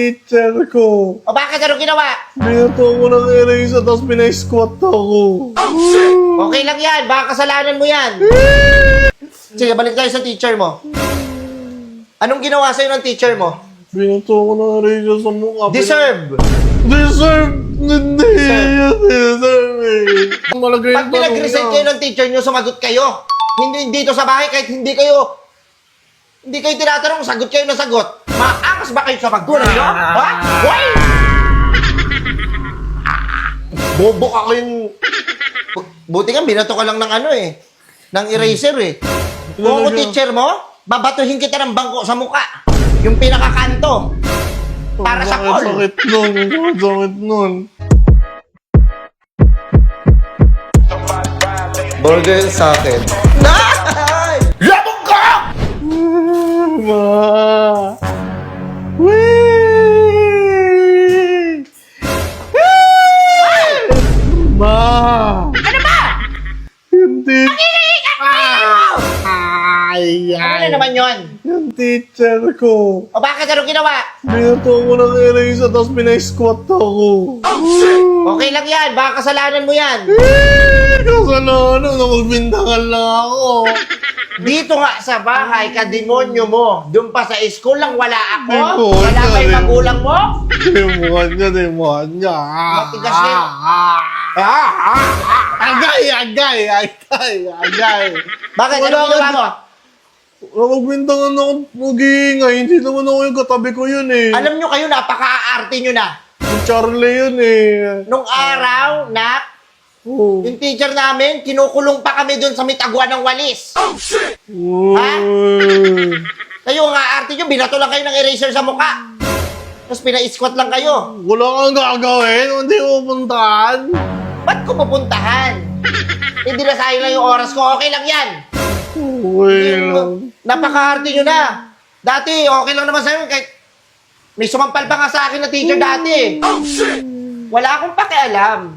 teacher ko. O bakit? Anong ginawa? Binato ko ng eraser tapos pinay-squat ako. Okay lang yan. Baka kasalanan mo yan. Sige, balik tayo sa teacher mo. Anong ginawa sa'yo ng teacher mo? Binato ko ng eraser sa mukha. Deserve. Deserve! Hindi yan deserve eh. Malagay Pag pinag-resign kayo ng teacher nyo, sumagot kayo. Hindi dito sa bahay, kahit hindi kayo tinatanong, sagot kayo na sagot. Maangas ba kayo sa magulang nyo? Ha? Hoy! Bobo ako yung... Buti nga, binato ka lang ng ano eh. Ng eraser eh. Kung ako teacher mo, babatuhin kita ng bangko sa muka. Yung pinakakanto. Para sa call. Sakit nun. Sakit nun. Burger sa akin. Labog ka! Ma! Wee! Ma! Ano ba? Hindi. Ano na naman yun? Yung teacher ko. O bakit? Anong ginawa? Binato ko ng eraser tapos pinay-squat ako. Okay lang yan. Baka kasalanan mo yan. Kasalanan na magbintangan lang ako. Dito nga sa bahay, ka-demonyo mo. Doon pa sa school lang, wala ako. Demonyo, Wala pa yung magulang mo. Demonyo. Matigas na yun. Agay. Bakit? Wala Anong ginawa mo? Magbintangan ako mag-iingay. Hindi naman ako yung katabi ko yun eh. Alam nyo kayo, napaka-aarte nyo na. Yung Charlie yun eh. Nung araw, nak, Oh. yung teacher namin, kinukulong pa kami doon sa mitagwa ng walis. Ha? Kayo nga, arte nyo, binato lang kayo ng eraser sa mukha. Tapos pina-squat lang kayo. Wala kang gagawin. Hindi mo puntahan. Ba't ko pupuntahan? Hindi na sayang lang yung oras ko, okay lang yan. Well. Napaka-arte nyo na. Dati, okay lang naman sa'yo. Kahit may sumampal pa nga sa akin na teacher dati. Wala akong pakialam.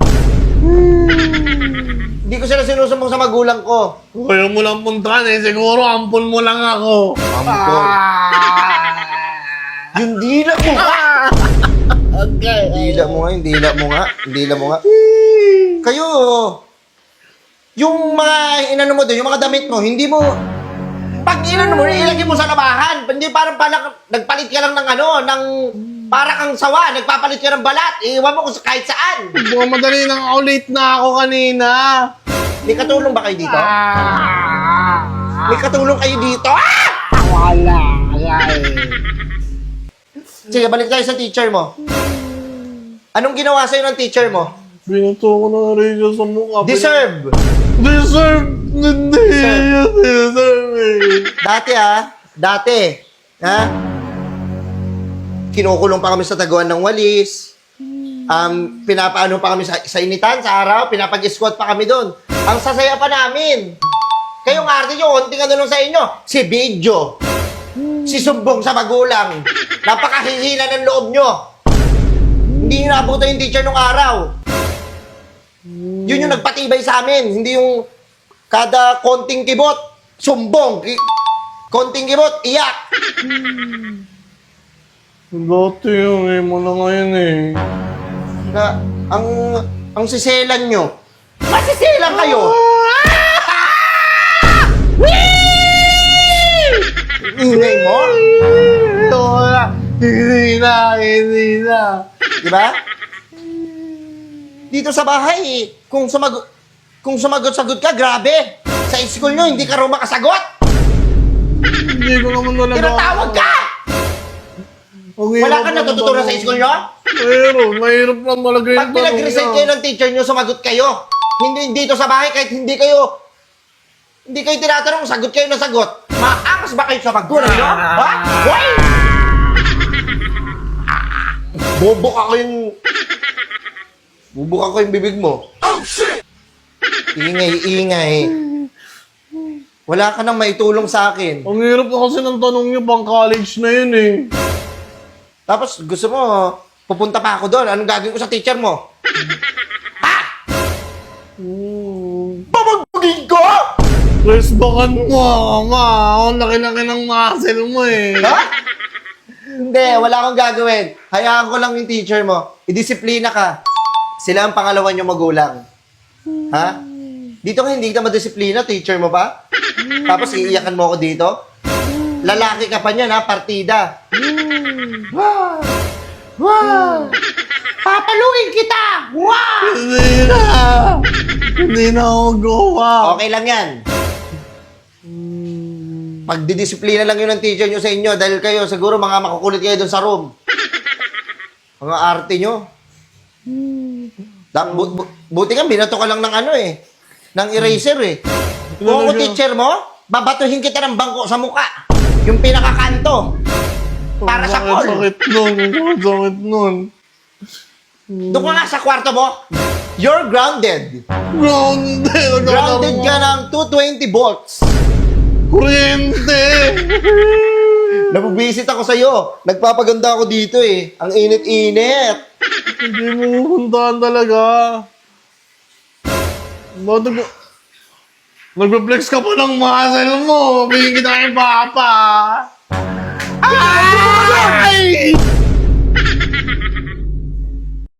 Hindi ko sila sinusumbong sa magulang ko. Kaya mo lang puntahan eh. Siguro ampon mo lang ako. Ampon? Yung dila mo nga. Okay. Yung dila mo nga. Kayo, yung mga inano mo doon, yung mga damit mo, hindi mo... Pag inano mo, ilagay mo sa labahan. Hindi parang nagpalit ka lang ng para kang sawa, nagpapalit ka ng balat. Iwan mo kung kahit saan. Buka madali nang ako, late na ako kanina. May katulong ba kayo dito? May katulong kayo dito? Wala. Sige, balik tayo sa teacher mo. Anong ginawa sa'yo ng teacher mo? Binato ko ng eraser sa mukha. Deserve. Deserve! Hindi yan deserve eh. Dati. Kinukulong pa kami sa taguan ng walis. Pinapaano pa kami sa initan, sa araw. Pinapag-squat pa kami doon. Ang sasaya pa namin. Kayong arte nyo, konting ano lang sa inyo. Si Bidyo. Si Sumbong sa magulang. Napakahihina ng loob nyo. Hindi nyo nabuto yung teacher nung araw. Yun yung nagpatibay sa amin. Hindi yung kada konting kibot, sumbong. Konting kibot, iyak. Dati yung mo na ngayon eh. Na, ang siselan nyo. Masiselan kayo. Ingay mo? Hindi na. Diba? Dito sa bahay, kung sumagot-sagot ka, grabe. Sa school nyo, hindi ka raw makasagot. Hindi ko naman talaga. Tinatawag ka! Wala ka natututunan sa school nyo? Mahirap lang malagay Pag pinag-resign kayo ng teacher nyo, sumagot kayo. Hindi dito sa bahay, kahit hindi kayo tinatanong, sagot kayo na sagot. Maangas ba kayo sa magulang nyo? Ha? Hoy! Bubok ako yung bibig mo. Ingay. Wala ka nang maitulong sa akin. Ang hirap na kasi ng tanong niyo, pang college na yun eh. Tapos gusto mo, pupunta pa ako doon. Anong gagawin ko sa teacher mo? Ha? Babagbagin ko? Resbakan mo, ma. Ang laki-laki ng muscle mo eh. Ha? Hindi, wala akong gagawin. Hayaan ko lang yung teacher mo. Idisiplina ka. Sila ang pangalawa niyong magulang. Ha? Dito ka hindi ka madisiplina, teacher mo pa? Tapos iiyakan mo ako dito? Lalaki ka pa niyan, ha? Partida. Wow! Wow! Papaluin kita! Wow! Hindi na! Hindi na ako gawa. Okay lang yan. Pagdidisiplina lang yun ng teacher nyo sa inyo dahil kayo siguro mga makukulit kayo dun sa room. Mga arte nyo. Buti nga, binato ka lang ng ano eh. Ng eraser eh. Kung ako teacher mo, babatuhin kita ng bangko sa muka. Yung pinakakanto. Para sa call. Sakit nun. Sakit nun. Doon ka nga sa kwarto mo. You're grounded. Grounded. Grounded ka ng 220 volts. Kuryente. Nabubisit ako sa'yo. Nagpapaganda ako dito eh. Ang init-init. Hindi mo pupuntahan talaga. Ba't nagpe-flex ka pa ng muscle mo? Bigyan kita kay Papa. Ay!